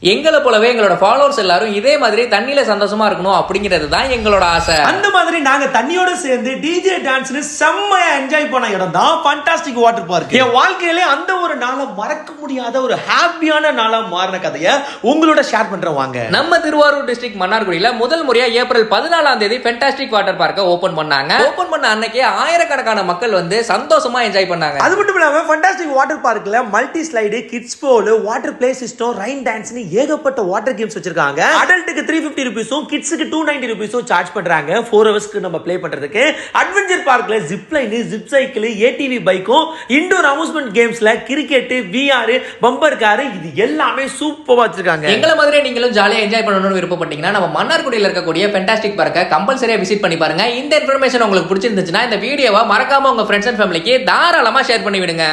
எங்களை போலவே எங்களோட ஃபாலோவர்ஸ் எல்லாரும் இதே மாதிரி தண்ணியில சந்தோஷமா இருக்கணும் அப்படிங்கிறது தான் எங்களோட ஆசை. அந்த மாதிரி நாங்க தண்ணியோட சேர்ந்து டிஜே டான்ஸ்னு செம்மையா என்ஜாய் பண்ண இடம் தான் ஃபண்டாஸ்டிக் வாட்டர் பார்க். என் வாழ்க்கையிலே அந்த ஒரு நாளை மறக்க முடியாத ஒரு ஹாப்பியான நாளா மாறின கதையை உங்களோட ஷேர் பண்றேன் வாங்க. நம்ம திருவாரூர் டிஸ்ட்ரிக்ட் மன்னார்குடியில முதல் முறையா ஏப்ரல் 14 ஃபென்டாஸ்டிக் வாட்டர் பார்க்க ஓபன் பண்ணாங்க. ஓபன் பண்ண அன்னைக்கே ஆயிரக்கணக்கான மக்கள் வந்து சந்தோஷமா என்ஜாய் பண்ணாங்க. அது மட்டும் இல்லாம ஃபண்டாஸ்டிக் வாட்டர் பார்க்ல மல்டி ஸ்லைடு, கிட்ஸ் போல், வாட்டர் பிளே சிஸ்டம், ரெயின் டான்ஸ்னு ஏகப்பட்ட வாட்டர் கேம்ஸ் வச்சிருக்காங்க. அடல்ட்டுக்கு 350 ரூபீஸும் கிட்ஸுக்கு 290 ரூபீஸும் சார்ஜ் பண்றாங்க 4 ஹவர்ஸ்க்கு நம்ம ப்ளே பண்றதுக்கு. அட்வென்ச்சர் பார்க்ல zip line, zip cycle, ATV பைக்கும், இன்டோர் அம்யூஸ்மெண்ட் கேம்ஸ்ல கிரிக்கெட், விஆர், பம்பர் கார், இது எல்லாமே சூப்பரா வச்சிருக்காங்க. எங்களை மாதிரி நீங்களும் ஜாலியா என்ஜாய் பண்ணணும்னு விருப்பப்பட்டீங்கன்னா நம்ம மன்னார்குடியில் இருக்கக்கூடிய ஃபென்டாஸ்டிக் பார்க்க கம்பல்சரியா விசிட் பண்ணி பாருங்க. இந்த இன்ஃபர்மேஷன் உங்களுக்கு பிடிச்சிருந்துச்சுன்னா இந்த வீடியோவை மறக்காம உங்க ஃப்ரெண்ட்ஸ் அண்ட் ஃபேமிலிக்கு தாராளமா ஷேர் பண்ணி விடுங்க.